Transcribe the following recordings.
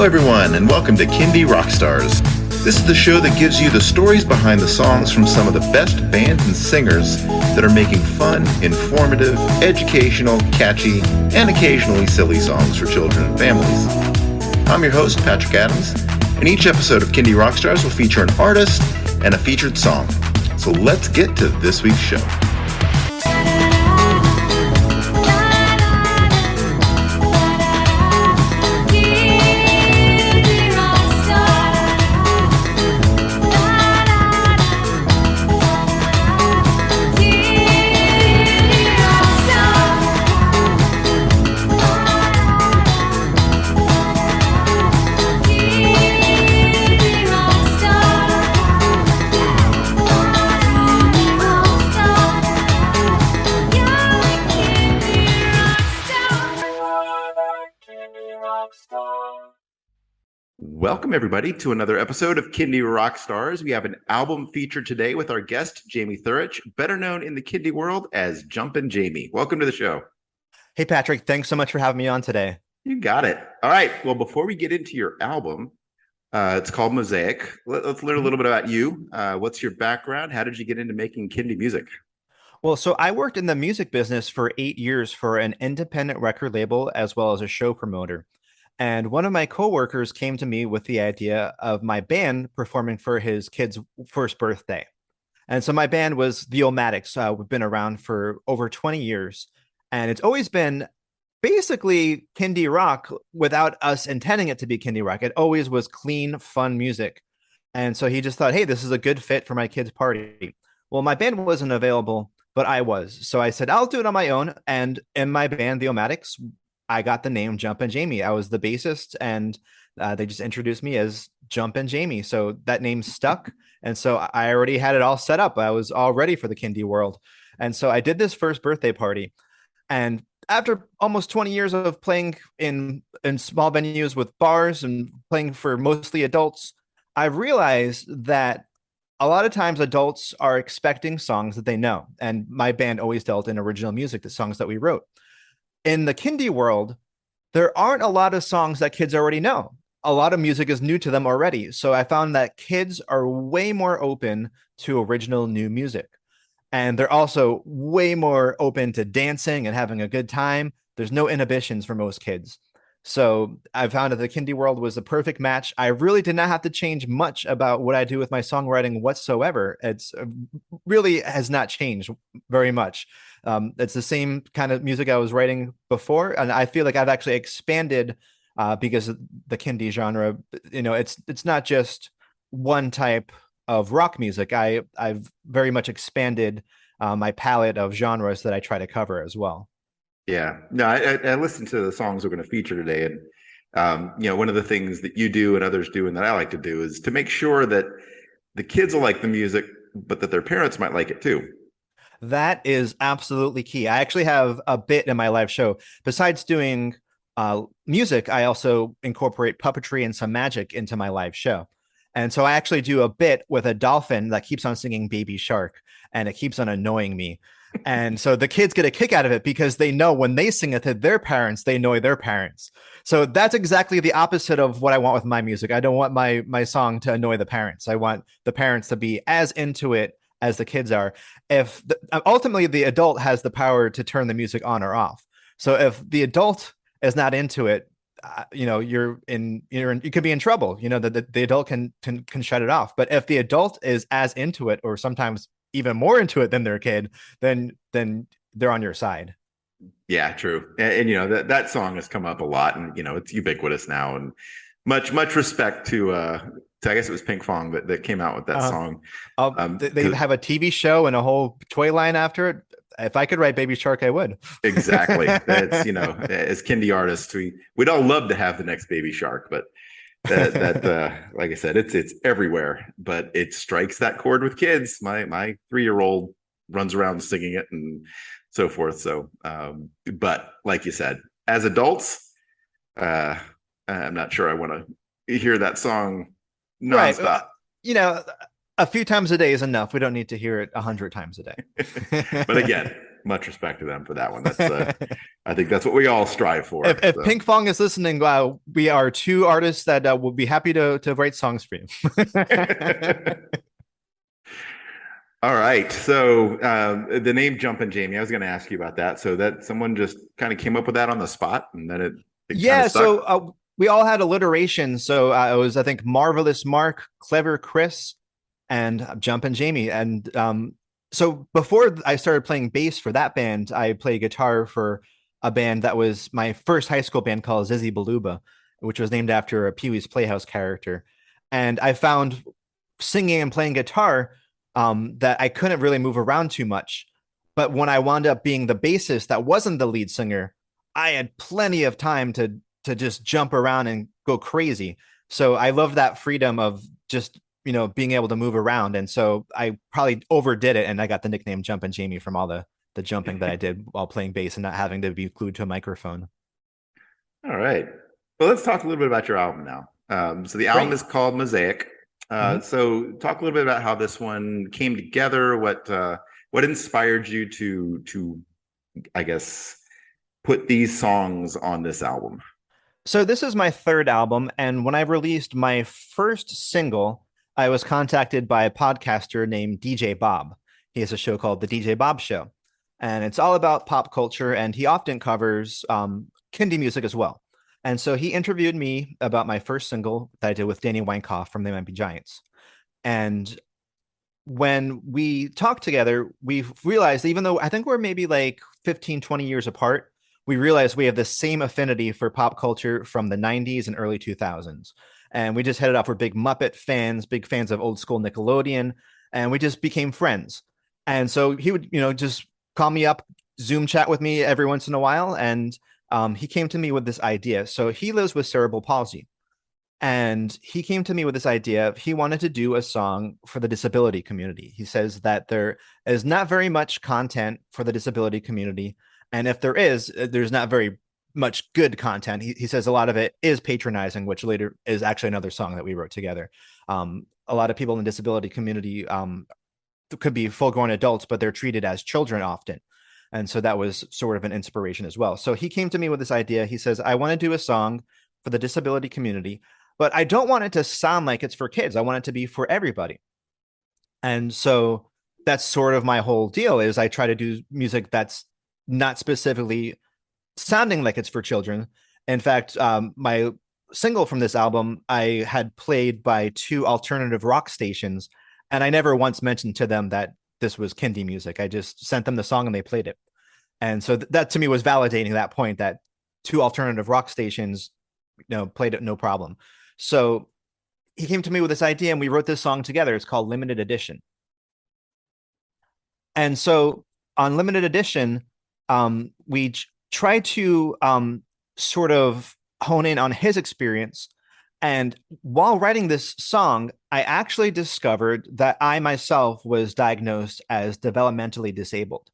Hello, everyone, and welcome to Kindy Rockstars. This is the show that gives you the stories behind the songs from some of the best bands and singers that are making fun, informative, educational, catchy, and occasionally silly songs for children and families. I'm your host, Patrick Adams, and each episode of Kindy Rockstars will feature an artist and a featured song. So let's get to this week's show. Welcome, everybody, to another episode of Kindy Rockstars. We have an album feature today with our guest, Jamie Theurich, better known in the Kindy world as Jumpin Jamie. Welcome to the show. Hey, Patrick. Thanks so much for having me on today. You got it. All right. Well, before we get into your album, it's called Mosaic. Let's learn a little bit about you. What's your background? How did you get into making Kindy music? Well, so I worked in the music business for 8 years for an independent record label as well as a show promoter. And one of my coworkers came to me with the idea of my band performing for his kid's first birthday. And so my band was the Omatics. We've been around for over 20 years. And it's always been basically Kindy rock without us intending it to be Kindy rock. It always was clean, fun music. And so he just thought, hey, this is a good fit for my kid's party. Well, my band wasn't available, but I was. So I said, I'll do it on my own. And in my band, the Omatics, I got the name Jumpin Jamie. I was the bassist, and they just introduced me as Jumpin Jamie. So that name stuck. And so I already had it all set up. I was all ready for the Kindy world. And so I did this first birthday party. And after almost 20 years of playing in small venues with bars and playing for mostly adults, I realized that a lot of times adults are expecting songs that they know. And my band always dealt in original music, the songs that we wrote. In the Kindy world, there aren't a lot of songs that kids already know. A lot of music is new to them already. So I found that kids are way more open to original new music. And they're also way more open to dancing and having a good time. There's no inhibitions for most kids. So I found that the Kindy world was the perfect match. I really did not have to change much about what I do with my songwriting whatsoever. It's really has not changed very much. It's the same kind of music I was writing before. And I feel like I've actually expanded because of the Kindy genre. You know, it's not just one type of rock music. I've very much expanded my palette of genres that I try to cover as well. Yeah, no, I listened to the songs we're going to feature today, and one of the things that you do and others do, and that I like to do, is to make sure that the kids will like the music, but that their parents might like it too. That is absolutely key. I actually have a bit in my live show. Besides doing music, I also incorporate puppetry and some magic into my live show. And so I actually do a bit with a dolphin that keeps on singing Baby Shark, and it keeps on annoying me. And so the kids get a kick out of it because they know when they sing it to their parents, they annoy their parents. So that's exactly the opposite of what I want with my music. I don't want my song to annoy the parents. I want the parents to be as into it as the kids are. Ultimately, the adult has the power to turn the music on or off. So if the adult is not into it, you could be in trouble. You know, the adult can shut it off. But if the adult is as into it, or sometimes even more into it than their kid, then they're on your side. Yeah, true. And that song has come up a lot, and it's ubiquitous now. And much respect to I guess it was Pink Fong that came out with that song. They have a TV show and a whole toy line after it. If I could write Baby Shark, I would. Exactly. That's as Kindy artists, we'd all love to have the next Baby Shark, but that like I said, it's everywhere, but it strikes that chord with kids. My 3-year-old runs around singing it and so forth. So but like you said, as adults, I'm not sure I want to hear that song nonstop. Right. A few times a day is enough. We don't need to hear it 100 times a day. But again, much respect to them for that one. That's I think that's what we all strive for. If So. Pink Fong is listening, we are two artists that will be happy to write songs for you. All right. So the name Jumpin Jamie, I was going to ask you about that. So that someone just kind of came up with that on the spot, and then it kind of Yeah, stuck. so we all had alliteration. So it was, I think, Marvelous Mark, Clever Chris, and Jumpin Jamie. And so before I started playing bass for that band, I played guitar for a band that was my first high school band called Zizzy Beluba, which was named after a Pee Wee's Playhouse character. And I found singing and playing guitar that I couldn't really move around too much. But when I wound up being the bassist that wasn't the lead singer, I had plenty of time to just jump around and go crazy. So I love that freedom of just being able to move around. And so I probably overdid it, and I got the nickname Jumpin Jamie from all the jumping that I did while playing bass and not having to be glued to a microphone. All right. Well, let's talk a little bit about your album now. So the album Great. is called Mosaic. Mhm. So talk a little bit about how this one came together. What inspired you to I guess put these songs on this album? So this is my third album, and when I released my first single, I was contacted by a podcaster named DJ Bob. He has a show called The DJ Bob Show, and it's all about pop culture, and he often covers Kindie music as well. And so he interviewed me about my first single that I did with Danny Weinkoff from the Miami Giants. And when we talked together, we realized, even though I think we're maybe like 15, 20 years apart, we realized we have the same affinity for pop culture from the 90s and early 2000s. And we just headed off. We're big Muppet fans, big fans of old school Nickelodeon, and we just became friends. And so he would, just call me up, Zoom chat with me every once in a while. And he came to me with this idea. So he lives with cerebral palsy. And he came to me with this idea. He wanted to do a song for the disability community. He says that there is not very much content for the disability community. And if there is, there's not very much good content. He says a lot of it is patronizing, which later is actually another song that we wrote together. A lot of people in the disability community could be full grown adults, but they're treated as children often. And so that was sort of an inspiration as well. So he came to me with this idea. He says, I want to do a song for the disability community, but I don't want it to sound like it's for kids. I want it to be for everybody. And so that's sort of my whole deal is I try to do music that's not specifically sounding like it's for children. In fact, my single from this album, I had played by two alternative rock stations, and I never once mentioned to them that this was Kindie music. I just sent them the song and they played it. And so that to me was validating that point that two alternative rock stations, played it no problem. So he came to me with this idea and we wrote this song together. It's called Limited Edition. And so on Limited Edition, we try to sort of hone in on his experience. And while writing this song, I actually discovered that I myself was diagnosed as developmentally disabled.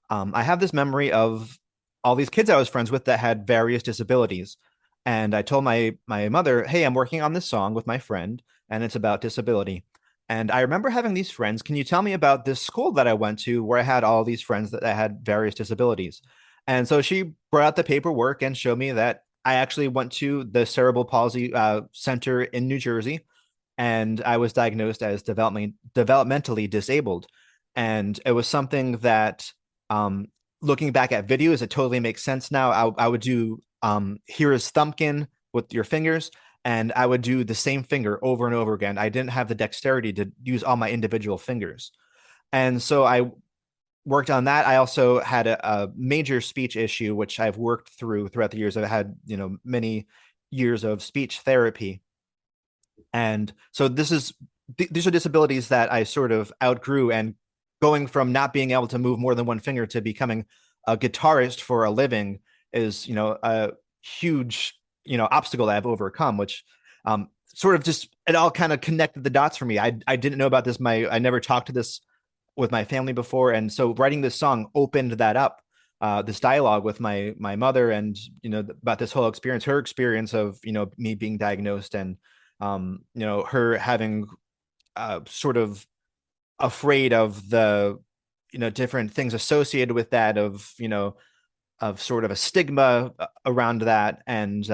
I have this memory of all these kids I was friends with that had various disabilities. And I told my mother, hey, I'm working on this song with my friend, and it's about disability. And I remember having these friends. Can you tell me about this school that I went to where I had all these friends that had various disabilities? And so she brought out the paperwork and showed me that I actually went to the Cerebral Palsy Center in New Jersey, and I was diagnosed as developmentally disabled. And it was something that, looking back at videos, it totally makes sense now. I would do here is Thumbkin with your fingers, and I would do the same finger over and over again. I didn't have the dexterity to use all my individual fingers. And so I worked on that. I also had a major speech issue, which I've worked throughout the years. I've had, many years of speech therapy. And so these are disabilities that I sort of outgrew, and going from not being able to move more than one finger to becoming a guitarist for a living is, a huge, obstacle that I've overcome, which sort of just, it all kind of connected the dots for me. I didn't know about this. I never talked to this with my family before. And so writing this song opened that up, this dialogue with my mother, and, about this whole experience, her experience of, me being diagnosed, and, her having sort of afraid of the different things associated with that, of sort of a stigma around that. And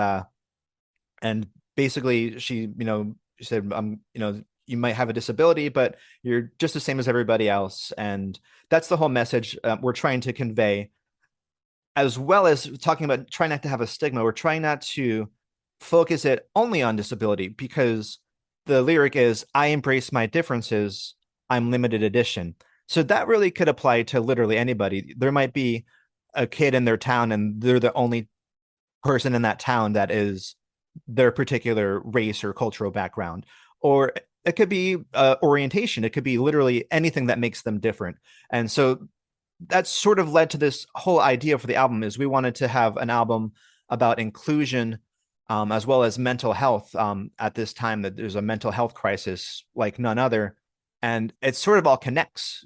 basically she said, you might have a disability, but you're just the same as everybody else. And that's the whole message we're trying to convey, as well as talking about trying not to have a stigma. We're trying not to focus it only on disability, because the lyric is, I embrace my differences, I'm limited edition. So that really could apply to literally anybody. There might be a kid in their town and they're the only person in that town that is their particular race or cultural background. Or it could be orientation. It could be literally anything that makes them different. And so that's sort of led to this whole idea for the album, is we wanted to have an album about inclusion, as well as mental health, at this time that there's a mental health crisis like none other. And it sort of all connects.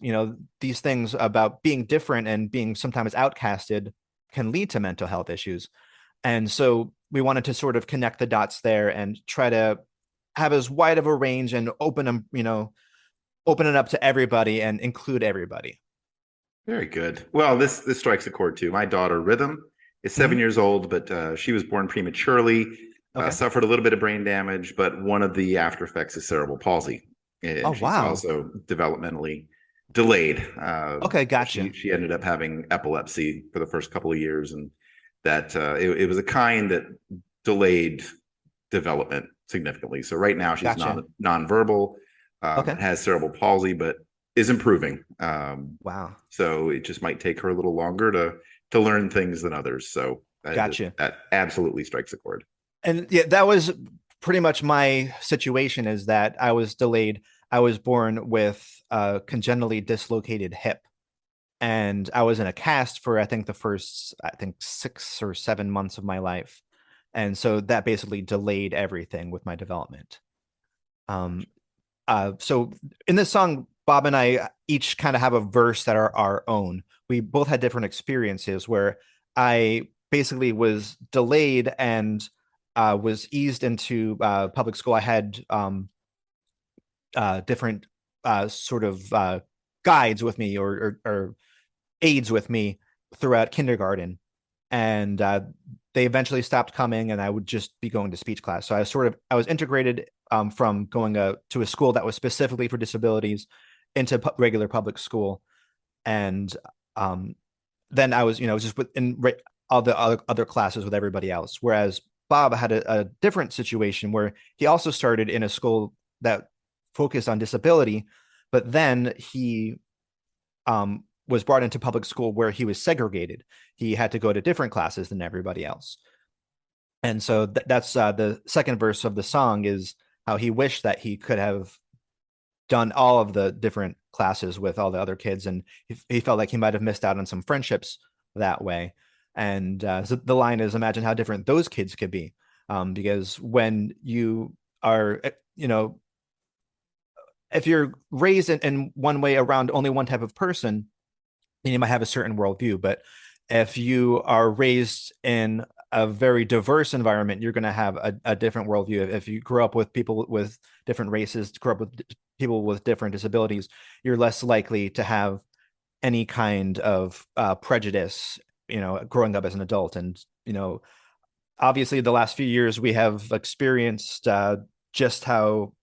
These things about being different and being sometimes outcasted can lead to mental health issues. And so we wanted to sort of connect the dots there and try to have as wide of a range and open it up to everybody and include everybody. Very good. Well, this strikes a chord too. My daughter Rhythm is 7 years old, but she was born prematurely, suffered a little bit of brain damage, but one of the after effects is cerebral palsy. And she's also developmentally delayed. Okay, gotcha. She ended up having epilepsy for the first couple of years, and that it was a kind that delayed development significantly. So right now she's nonverbal, has cerebral palsy, but is improving. Wow. So it just might take her a little longer to learn things than others. So that absolutely strikes a chord. And yeah, that was pretty much my situation, is that I was delayed. I was born with a congenitally dislocated hip, and I was in a cast for the first 6 or 7 months of my life. And so that basically delayed everything with my development. So in this song, Bob and I each kind of have a verse that are our own. We both had different experiences where I basically was delayed and was eased into public school. I had different sort of guides with me, or aides with me throughout kindergarten. And they eventually stopped coming, and I would just be going to speech class. So I was integrated from going to a school that was specifically for disabilities into regular public school. And then I was, just in all the other classes with everybody else. Whereas Bob had a different situation where he also started in a school that focused on disability, but then he was brought into public school where he was segregated. He had to go to different classes than everybody else. And so that's the second verse of the song, is how he wished that he could have done all of the different classes with all the other kids. And he felt like he might have missed out on some friendships that way. And so the line is, imagine how different those kids could be. Because when you are, if you're raised in one way around only one type of person, then you might have a certain worldview. But if you are raised in a very diverse environment, you're going to have a different worldview. If you grow up with people with different races, grow up with people with different disabilities, you're less likely to have any kind of prejudice, growing up as an adult. And, obviously the last few years we have experienced just how,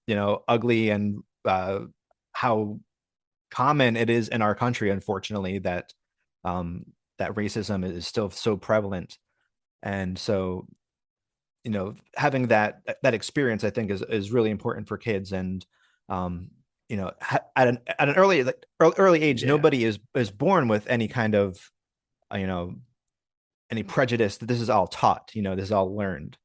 ugly and how common it is in our country, unfortunately, that that racism is still so prevalent. And so, having that experience, I think, is really important for kids. And at an early age, nobody is born with any kind of any prejudice. That this is all taught. This is all learned.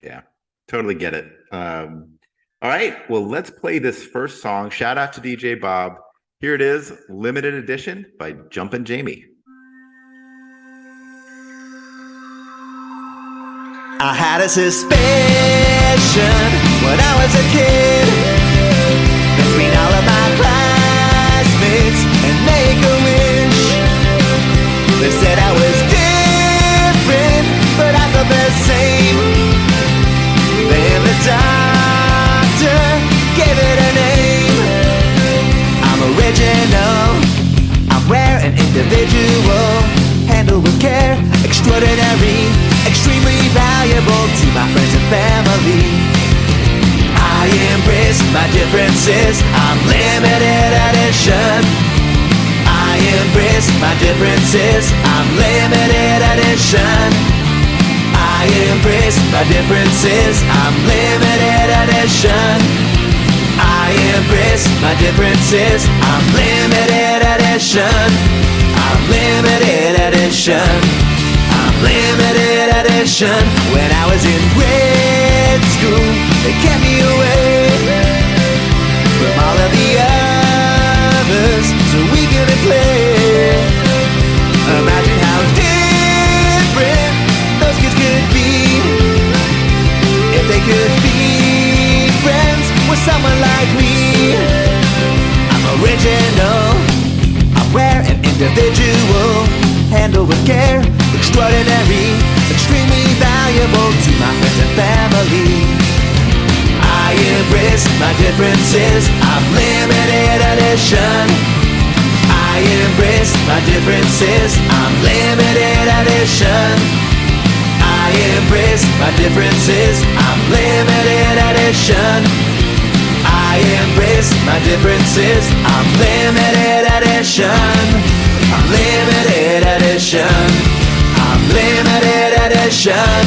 Yeah, totally get it. All right, well, let's play this first song. Shout out to DJ Bob. Here it is, Limited Edition by Jumpin Jamie. I had a suspicion when I was a kid, between all of my classmates and Make-A-Wish. They said I was different, but I felt the same. Then the doctor gave it a name. I'm original, I'm rare extraordinary, extremely valuable to my friends and family. I embrace my differences, I'm limited edition. I embrace my differences, I'm limited edition. I embrace my differences, I'm limited edition. I embrace my differences, I'm limited edition. I'm limited edition. I'm limited edition. When I was in grade school, they kept me away from all of the others so we could play. Imagine how different those kids could be if they could be friends with someone like me. I'm original, aware and individual, handle with care, extraordinary, extremely valuable to my friends and family. I embrace my differences, I'm limited edition. I embrace my differences, I'm limited edition. I embrace my differences, I'm limited edition. I embrace my differences, I'm limited edition. I'm limited edition. I'm limited edition.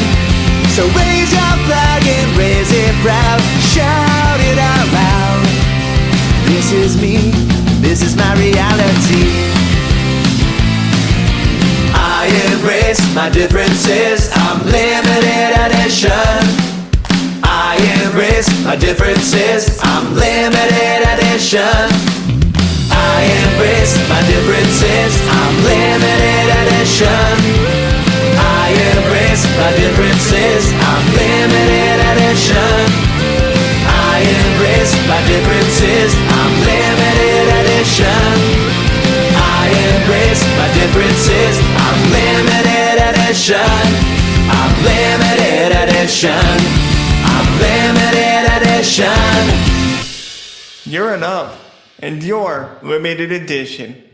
So raise your flag and raise it proud. Shout it out loud. This is me, this is my reality. I embrace my differences, I'm limited edition. I embrace my differences, I'm limited edition. I embrace my differences, I'm limited edition. I embrace my differences, I'm limited edition. I embrace my differences, I'm limited edition. I embrace my differences, I'm limited edition. I'm limited edition. I'm limited edition. You're enough, and you're limited edition.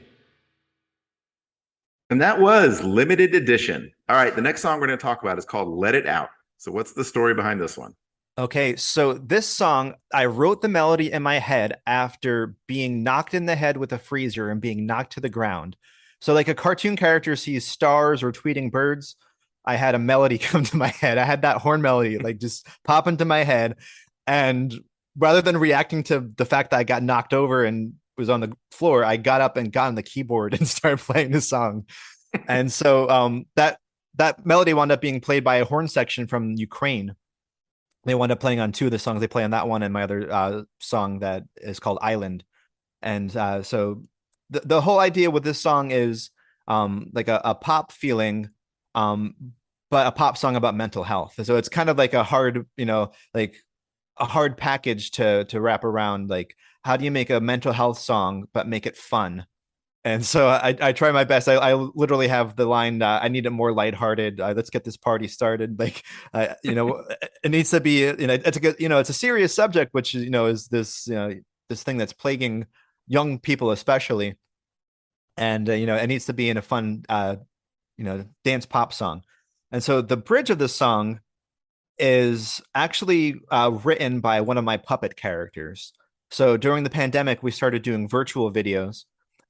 And that was limited edition. All right, the next song we're going to talk about is called Let It Out. So what's the story behind this one? Okay, so this song, I wrote the melody in my head after being knocked in the head with a freezer and being knocked to the ground. So like a cartoon character sees stars or tweeting birds, I had a melody come to my head. I had that horn melody like just pop into my head. And rather than reacting to the fact that I got knocked over and was on the floor, I got up and got on the keyboard and started playing the song. And so that melody wound up being played by a horn section from Ukraine. They wound up playing on two of the songs. They play on that one and my other song that is called Island. And so the whole idea with this song is like a pop feeling, but a pop song about mental health. So it's kind of like a hard, like a hard package to wrap around. Like, how do you make a mental health song but make it fun? And so I try my best. I literally have the line, I need it more lighthearted. Let's get this party started. Like, it needs to be, it's a good, it's a serious subject, which, is this, this thing that's plaguing young people, especially. And, it needs to be in a fun, dance pop song. And so the bridge of the song is actually written by one of my puppet characters. So during the pandemic, we started doing virtual videos.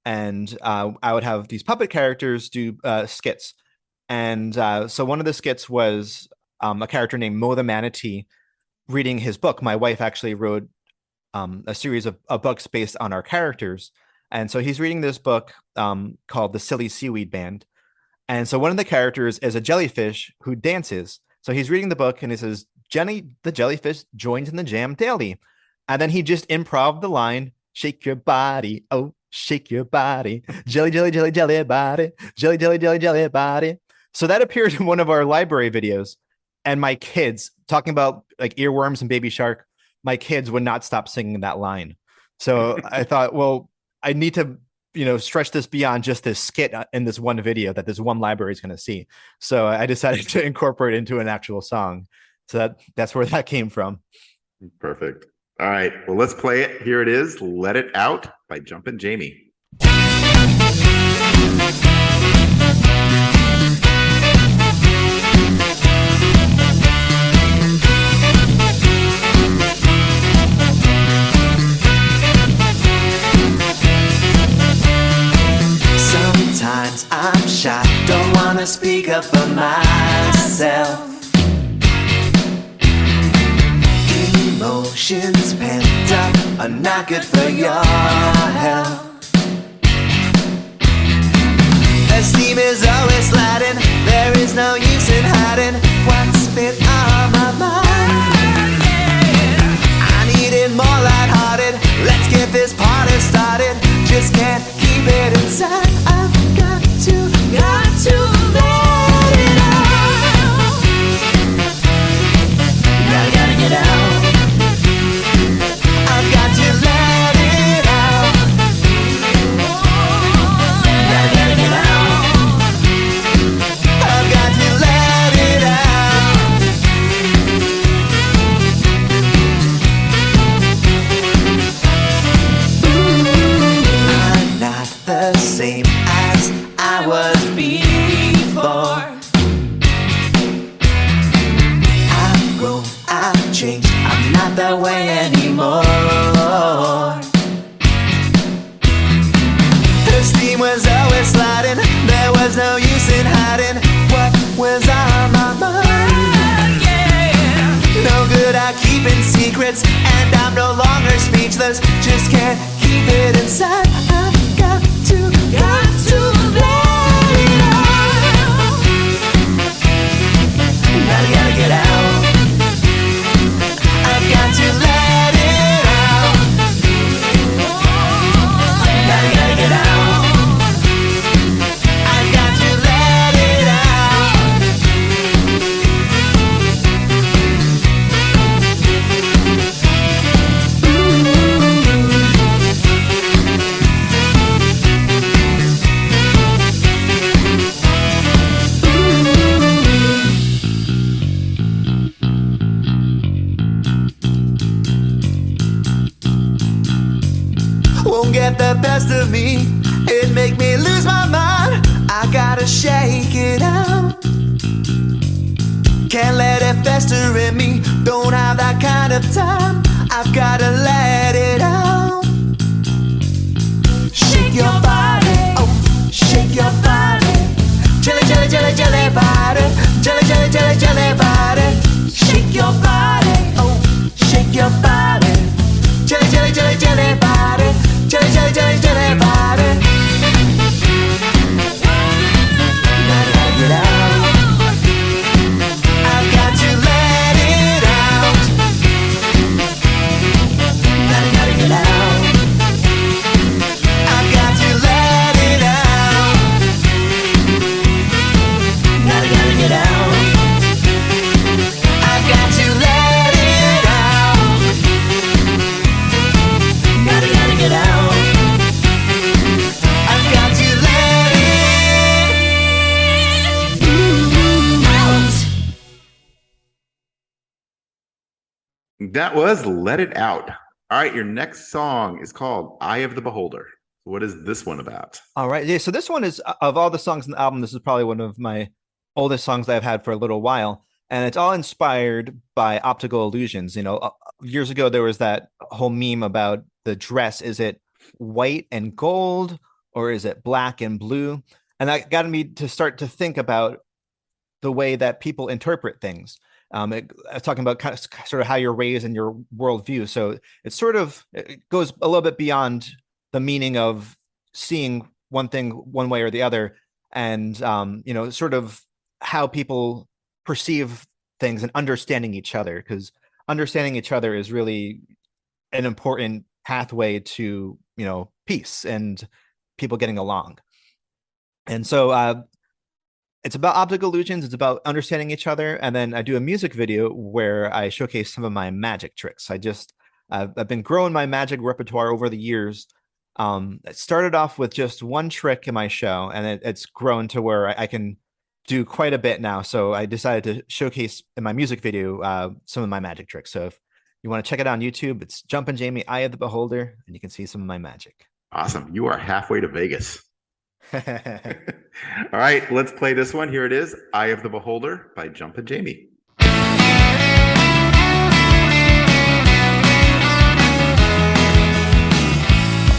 And I would have these puppet characters do skits. And so one of the skits was a character named Mo the Manatee reading his book. My wife actually wrote a series of books based on our characters. And so he's reading this book called The Silly Seaweed Band. And so one of the characters is a jellyfish who dances. So he's reading the book and he says, Jenny, the jellyfish, joins in the jam daily. And then he just improv the line, shake your body, oh, shake your body, jelly, jelly, jelly, jelly body, jelly, jelly, jelly, jelly body. So that appeared in one of our library videos. And my kids, talking about like earworms and Baby Shark, my kids would not stop singing that line. So I thought, well, I need to, stretch this beyond just this skit in this one video that this one library is going to see. So I decided to incorporate it into an actual song. So that's where that came from. Perfect. All right. Well, let's play it. Here it is. Let It Out by Jumpin Jamie. wanna speak up for myself. Emotions pent up are not good for your health. Esteem is always sliding, there is no use in hiding what's been on my mind. I need it more lighthearted, let's get this party started. Just can't keep it inside, I've got to let it out. Gotta get out. I've got to let it out. Gotta get out. I've got to let it out. I'm not the same as I was before. I've grown, I've changed, I'm not that way anymore. Esteem was always sliding, there was no use in hiding what was on my mind. No good at keeping secrets, and I'm no longer speechless. Just can't keep it inside. I've got to let it out. Gotta get out. I've got to let it out. Gotta get out. I've got to let it out. Won't get the best of me, it make me lose my mind. I gotta shake it out. Can't let it fester in me, don't have that kind of time. I've gotta let it out. Shake your body, oh, shake your body. Jelly, jelly, jelly, jelly body. Jelly, jelly, jelly, jelly body. Shake your body, oh, shake your body. Jelly, jelly, jelly, jelly body. Jelly, jelly, jelly, jelly body. Gotta get out. I've got to let it out. Gotta get out. I've got to let it out. Gotta get out. I've got to let it out. Gotta get out. I've got to let it out. That was Let It Out. All right, your next song is called Eye of the Beholder. What is this one about? All right. Yeah. So this one is, of all the songs in the album, this is probably one of my oldest songs that I've had for a little while. And it's all inspired by optical illusions. You know, years ago, there was that whole meme about the dress. Is it white and gold, or is it black and blue? And that got me to start to think about the way that people interpret things. I was talking about sort of how you're raised and your worldview. So it goes a little bit beyond the meaning of seeing one thing one way or the other, and sort of how people perceive things and understanding each other, because understanding each other is really an important pathway to peace and people getting along. And so it's about optical illusions. It's about understanding each other. And then I do a music video where I showcase some of my magic tricks. I've been growing my magic repertoire over the years. It started off with just one trick in my show, and it's grown to where I can do quite a bit now. So I decided to showcase in my music video some of my magic tricks. So if you want to check it out on YouTube, it's Jumpin Jamie, Eye of the Beholder, and you can see some of my magic. Awesome. You are halfway to Vegas. All right, let's play this one. Here it is, Eye of the Beholder by Jumpin Jamie.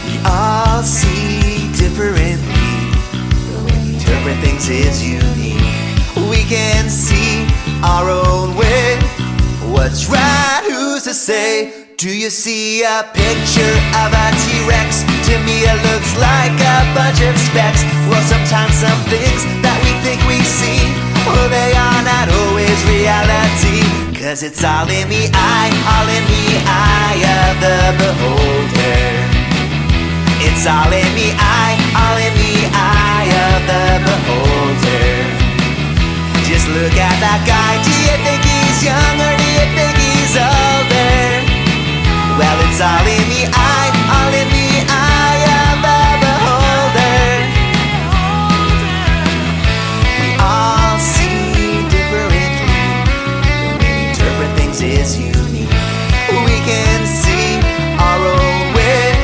We all see differently. The way we interpret things is unique. can see our own way. What's right, who's to say? Do you see a picture of a T-Rex? To me it looks like a bunch of specks. Well, sometimes some things that we think we see, well, they are not always reality. Cause it's all in the eye, all in the eye of the beholder. It's all in the eye, all in the eye of the beholder. Just look at that guy, do you think he's young or do you think he's older? Well, it's all in the eye, all in the eye of the beholder. We all see differently, the way we interpret things is unique. We can see our own way.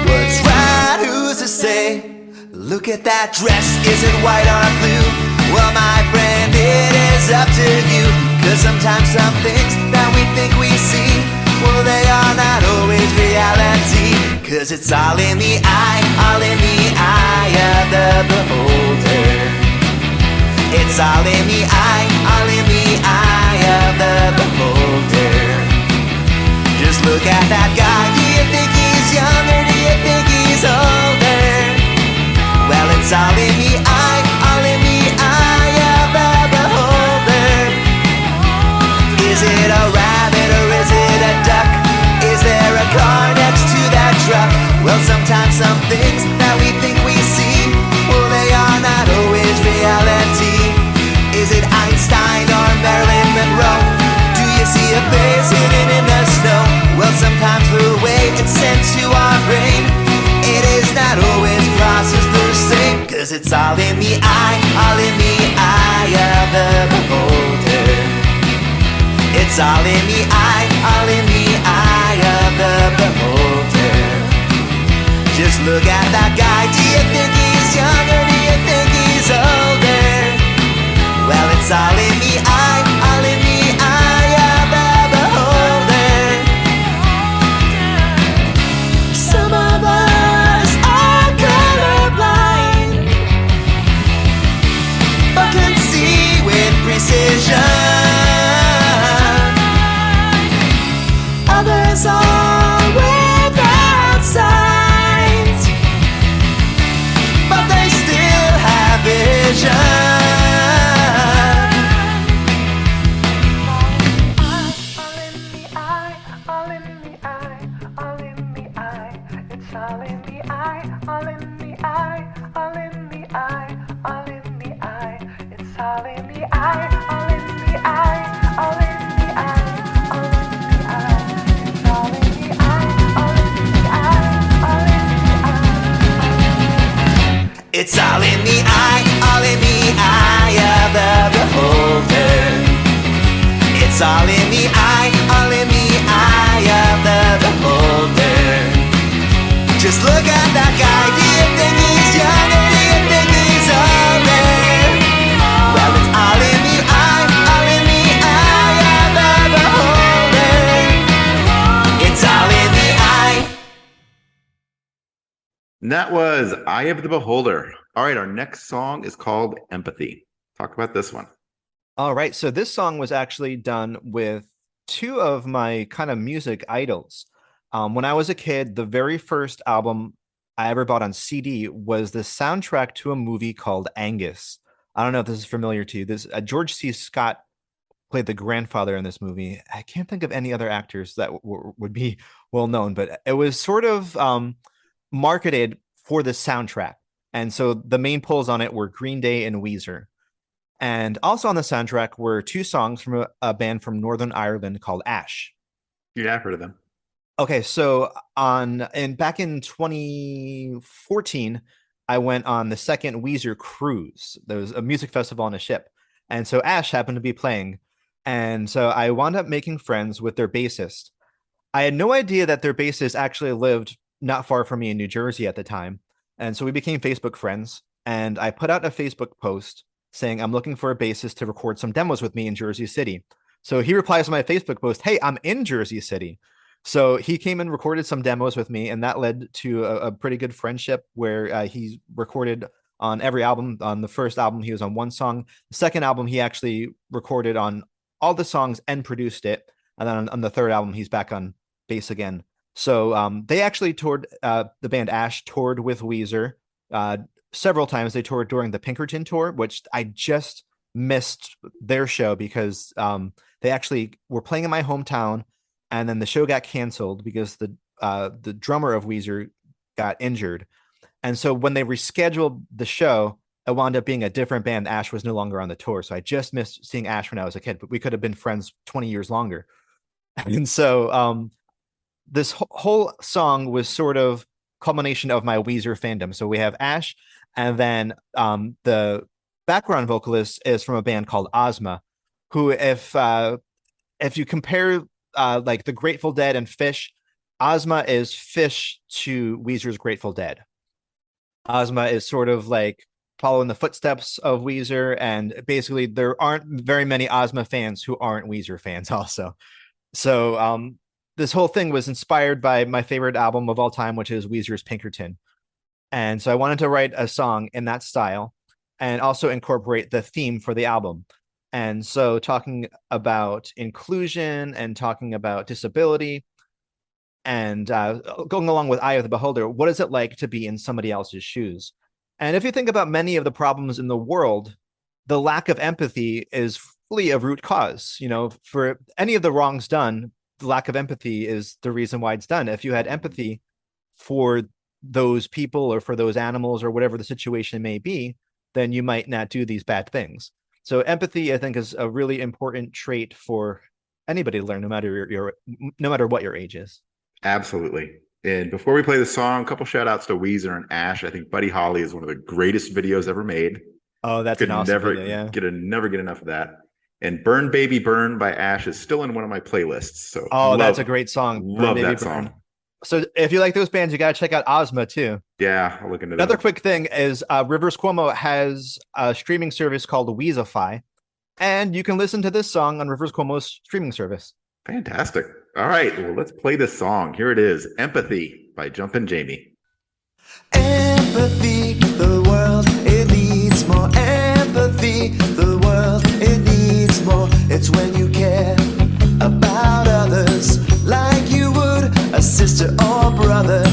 What's right, who's to say? Look at that dress, is it white or blue? Well, my friend, it is up to you. Cause sometimes some things that we think we see, well, they are not always reality. Cause it's all in the eye, all in the eye of the beholder. It's all in the eye, all in the eye of the beholder. Just look at that guy, do you think he's young or do you think he's older? Well, it's all in the eye, all in the eye of the beholder. Is it a rabbit or is it a duck? Is there a car next to that truck? Well, sometimes some things that we think we see, well, they are not always reality. Is it Einstein or Marilyn Monroe? Do you see a face hidden in the snow? Well, sometimes the way it's sent to our brain, it is not always processed the same. Cause it's all in the eye, all in the eye of the beholder. It's all in the eye, all in the eye of the beholder. Just look at that guy, do you think he's young or do you think he's older? Well, it's all in the eye, all in the eye of the beholder. Some of us are colorblind, but can see with precision. Others are without sight, but they still have vision. All in the eye, all in the eye, all in the eye. It's all in the eye, all in the eye, all in the eye, all in the eye. It's all in the eye, all in the eye, all in the eye, all in the eye. It's all in the eye, all in the eye of the beholder. It's all in the eye, all in the eye of the beholder. Just look at that guy, do you think he's young or do you think he's older? Well, it's all in the eye, all in the eye of the beholder. It's all in the eye. And that was Eye of the Beholder. All right, our next song is called Empathy. Talk about this one. All right. So this song was actually done with two of my kind of music idols. When I was a kid, the very first album I ever bought on CD was the soundtrack to a movie called Angus. I don't know if this is familiar to you. This George C. Scott played the grandfather in this movie. I can't think of any other actors that would be well known, but it was sort of marketed for the soundtrack. And so the main pulls on it were Green Day and Weezer. And also on the soundtrack were two songs from a band from Northern Ireland called Ash. Yeah, I've heard of them. Okay, so back in 2014, I went on the second Weezer cruise. There was a music festival on a ship. And so Ash happened to be playing. And so I wound up making friends with their bassist. I had no idea that their bassist actually lived not far from me in New Jersey at the time. And so we became Facebook friends. And I put out a Facebook post saying, I'm looking for a bassist to record some demos with me in Jersey City. So he replies to my Facebook post, hey, I'm in Jersey City. So he came and recorded some demos with me, and that led to a pretty good friendship where he recorded on every album. On the first album, he was on one song. The second album, he actually recorded on all the songs and produced it. And then on the third album, he's back on bass again. So they actually toured, the band Ash toured with Weezer several times. They toured during the Pinkerton tour, which I just missed their show because they actually were playing in my hometown, and then the show got canceled because the drummer of Weezer got injured. And so when they rescheduled the show, it wound up being a different band. Ash was no longer on the tour. So I just missed seeing Ash when I was a kid, but we could have been friends 20 years longer. And so this whole song was sort of culmination of my Weezer fandom. So we have Ash, and then the background vocalist is from a band called Ozma, who if you compare like the Grateful Dead and Fish, Ozma is Fish to Weezer's Grateful Dead. Ozma is sort of like following the footsteps of Weezer, and basically there aren't very many Ozma fans who aren't Weezer fans also. So this whole thing was inspired by my favorite album of all time, which is Weezer's Pinkerton. And so I wanted to write a song in that style and also incorporate the theme for the album. And so talking about inclusion and talking about disability and going along with Eye of the Beholder, what is it like to be in somebody else's shoes? And if you think about many of the problems in the world, the lack of empathy is fully a root cause. You know, for any of the wrongs done, the lack of empathy is the reason why it's done. If you had empathy for those people or for those animals or whatever the situation may be, then you might not do these bad things. So empathy, I think, is a really important trait for anybody to learn, no matter what your age is. Absolutely. And before we play the song, a couple shout outs to Weezer and Ash. I think Buddy Holly is one of the greatest videos ever made. Oh, that's an awesome video, yeah. Never get enough of that. And Burn Baby Burn by Ash is still in one of my playlists. So that's a great song. Love that song. So if you like those bands, you got to check out Ozma too. Yeah, I'll look into that. Another quick thing is Rivers Cuomo has a streaming service called Weezify, and you can listen to this song on Rivers Cuomo's streaming service. Fantastic. All right, well, let's play this song. Here it is, Empathy by Jumpin Jamie. Empathy, the world, it needs more empathy. The world, it needs more. It's when you care about others like you would a sister or brother.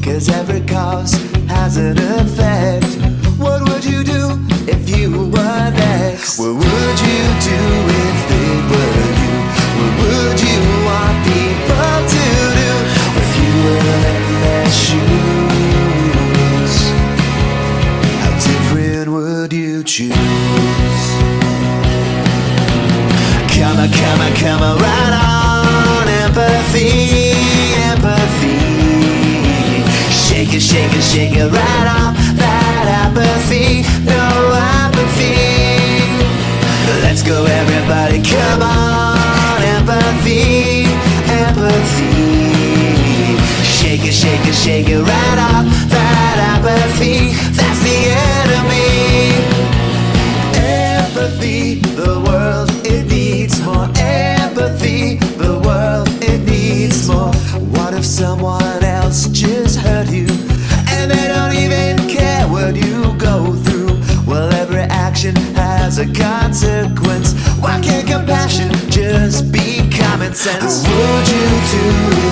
'Cause every cause has an effect. What would you do if you were next? What would you do if they were you? What would you want people to do if you were in their shoes? How different would you choose? Come on, right on. Empathy, empathy. Shake it right off. That apathy, no apathy. Let's go everybody, come on. Empathy, empathy. Shake it right off. That apathy, that's the enemy. Empathy, the world, it needs more empathy. The world, it needs more. What if someone else just hurt you and they don't even care what you go through? Well, every action has a consequence. Why can't compassion just be common sense? What would you do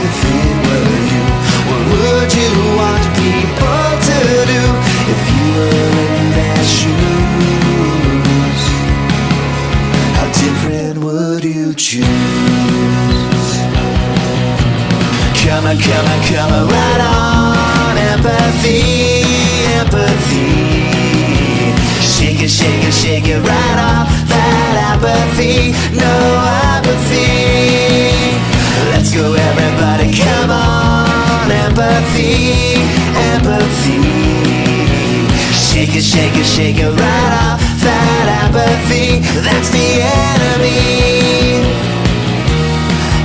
if it were you? What would you want people to do if you were in their shoes? How different would you choose? Come on, right on. Empathy, empathy. Shake it right off. That apathy, no apathy. Let's go everybody, come on. Empathy, empathy. Shake it right off. That apathy, that's the enemy.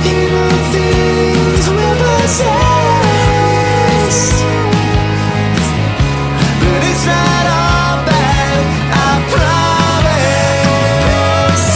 Evil things will persist, but it's not all bad, I promise.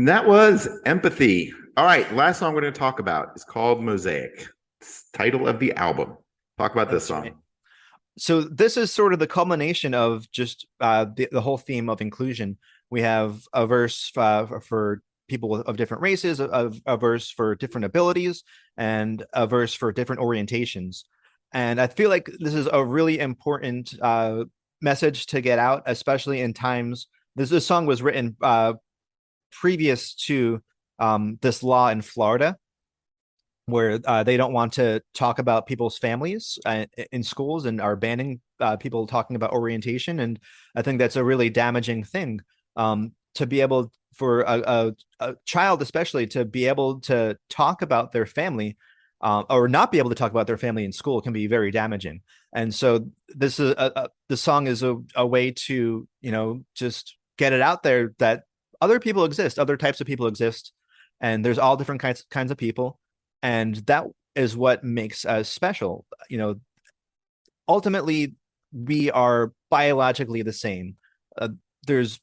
And that was Empathy. All right, last song we're going to talk about is called Mosaic. It's the title of the album. Talk about this song. Right. So this is sort of the culmination of just the whole theme of inclusion. We have a verse for people of different races, a verse for different abilities, and a verse for different orientations. And I feel like this is a really important message to get out, especially in times. This song was written previous to this law in Florida, where they don't want to talk about people's families in schools and are banning people talking about orientation. And I think that's a really damaging thing, to be able for a child, especially, to be able to talk about their family or not be able to talk about their family in school can be very damaging. And so this is the song is a way to, just get it out there that other people exist, other types of people exist, and there's all different kinds of people. And that is what makes us special. Ultimately, we are biologically the same. There's,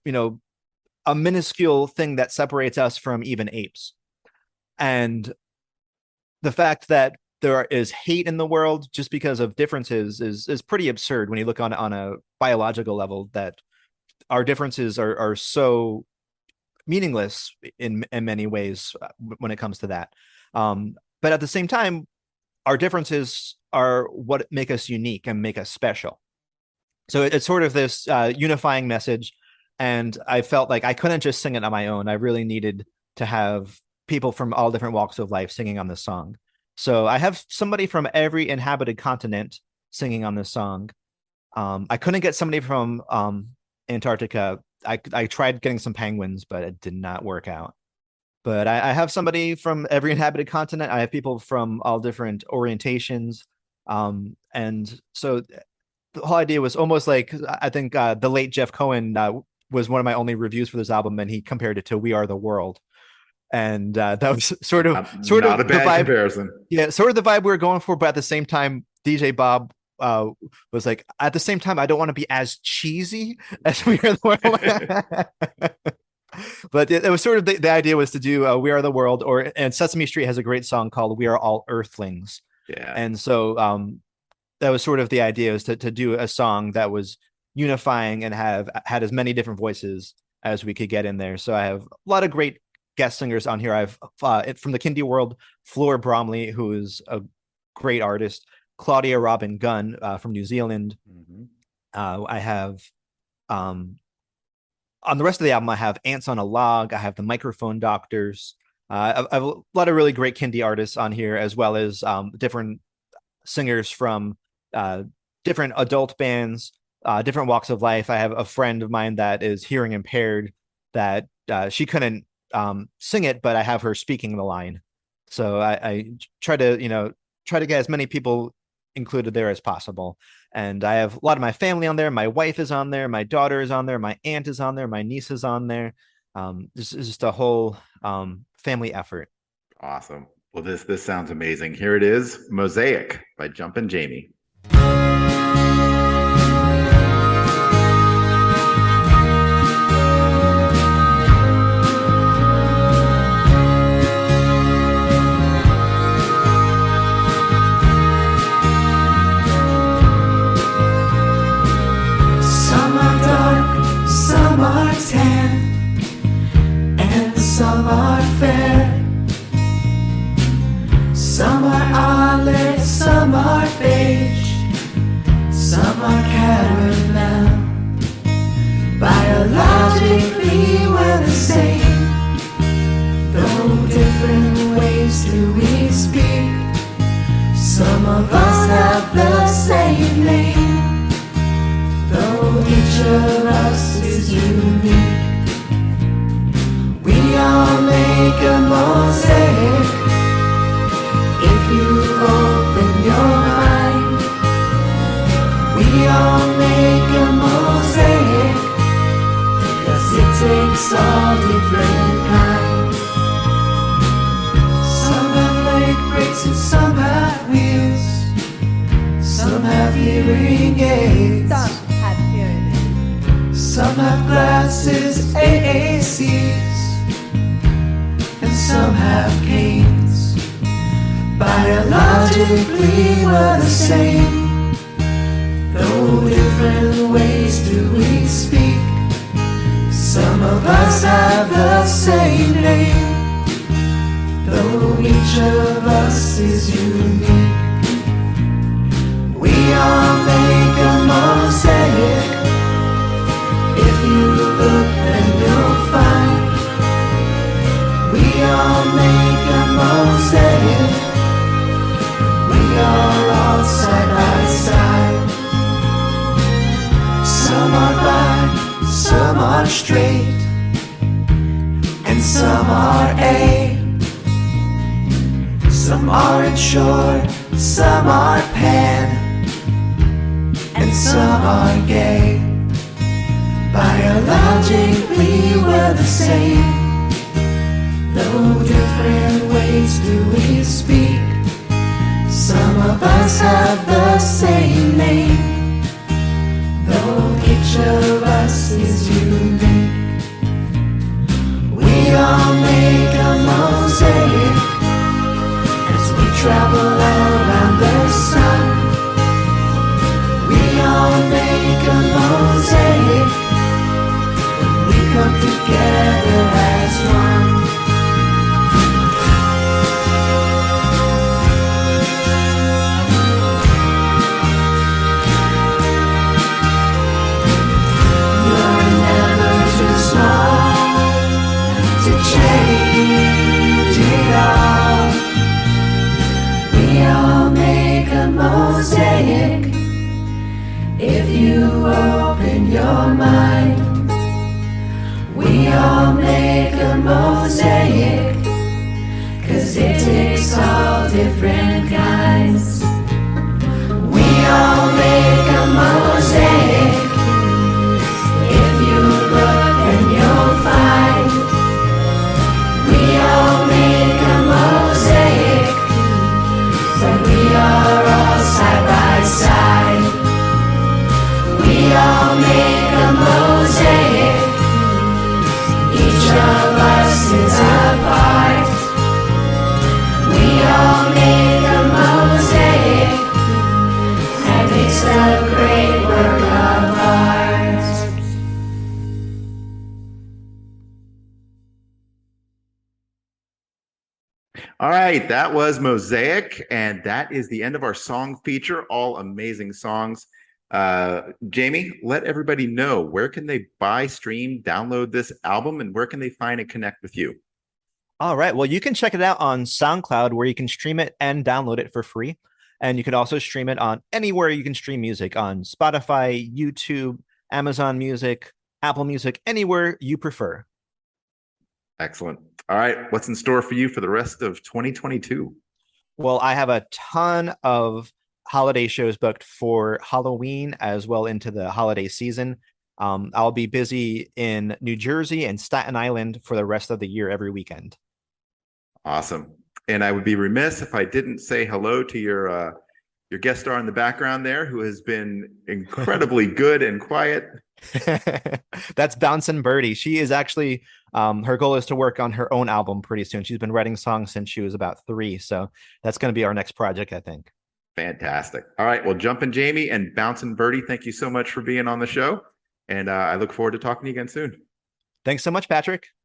a minuscule thing that separates us from even apes. And the fact that there is hate in the world just because of differences is pretty absurd when you look on a biological level, that our differences are so meaningless in many ways when it comes to that. But at the same time, our differences are what make us unique and make us special. So it's sort of this unifying message. And I felt like I couldn't just sing it on my own. I really needed to have people from all different walks of life singing on this song. So I have somebody from every inhabited continent singing on this song. I couldn't get somebody from Antarctica. I tried getting some penguins, but it did not work out. But I have somebody from every inhabited continent. I have people from all different orientations. And so the whole idea was almost like, I think the late Jeff Cohen was one of my only reviews for this album, and he compared it to We Are the World. And that was sort of not a bad vibe, comparison. Yeah, sort of the vibe we were going for. But at the same time, DJ Bob was like, at the same time, I don't want to be as cheesy as We Are the World. But it was sort of the idea was to do We Are the World, and Sesame Street has a great song called We Are All Earthlings. Yeah. And so that was sort of the idea, is to do a song that was unifying and had as many different voices as we could get in there. So I have a lot of great guest singers on here. I've from the Kindy world, Floor Bromley, who is a great artist, Claudia Robin Gunn from New Zealand. Mm-hmm. I have on the rest of the album, I have Ants on a Log. I have the Microphone Doctors. I have a lot of really great Kindy artists on here, as well as different singers from different adult bands, different walks of life. I have a friend of mine that is hearing impaired, that she couldn't sing it, but I have her speaking the line. So I try to get as many people included there as possible. And I have a lot of my family on there. My wife is on there. My daughter is on there. My aunt is on there. My niece is on there. This is just a whole family effort. Awesome. Well, this sounds amazing. Here it is, Mosaic by Jumpin Jamie. Some are tan, and some are fair. Some are olive, some are beige, some are caramel. Biologically we're the same, though different ways do we speak. Some of us have the same name, though each of us is unique. We all make a mosaic if you open your mind. We all make a mosaic, 'cause it takes all different kinds. Some have leg breaks and some have wheels. Some have hearing aids. Some have glasses, AACs. Biologically we're the same, though different ways do we speak. Some of us have the same name, though each of us is unique. We all make a mosaic. If you look then you'll find we all make a mosaic. We are all side by side. Some are black, some are straight, and some are A. Some aren't short, some are pan, and some are gay. Biologically we're the same, though different ways do we speak. Some of us have the same name, though each of us is unique. We all make a mosaic as we travel around the sun. We all make a mosaic when we come together as one. Mosaic. If you open your mind, we all make a mosaic, 'cause it takes all different kinds. We all make a mosaic. If you look then you'll find we all make a mosaic, but we are all side by side. We all make a mosaic. Each of us is a part. We all make a mosaic, and it's a great work of art. All right, that was Mosaic, and that is the end of our song feature. All amazing songs. Jamie, let everybody know, where can they buy, stream, download this album, and where can they find and connect with you? All right. Well, you can check it out on SoundCloud, where you can stream it and download it for free. And you can also stream it on anywhere you can stream music, on Spotify, YouTube, Amazon Music, Apple Music, anywhere you prefer. Excellent. All right, what's in store for you for the rest of 2022? Well, I have a ton of holiday shows booked for Halloween as well into the holiday season. I'll be busy in New Jersey and Staten Island for the rest of the year every weekend. Awesome. And I would be remiss if I didn't say hello to your guest star in the background there, who has been incredibly good and quiet. That's Bouncin' Birdie. She is actually her goal is to work on her own album pretty soon. She's been writing songs since she was about 3, so that's going to be our next project, I think. Fantastic. All right, well, Jumpin' Jamie and Bouncin' Birdie, thank you so much for being on the show, and I look forward to talking to you again soon. Thanks so much, Patrick.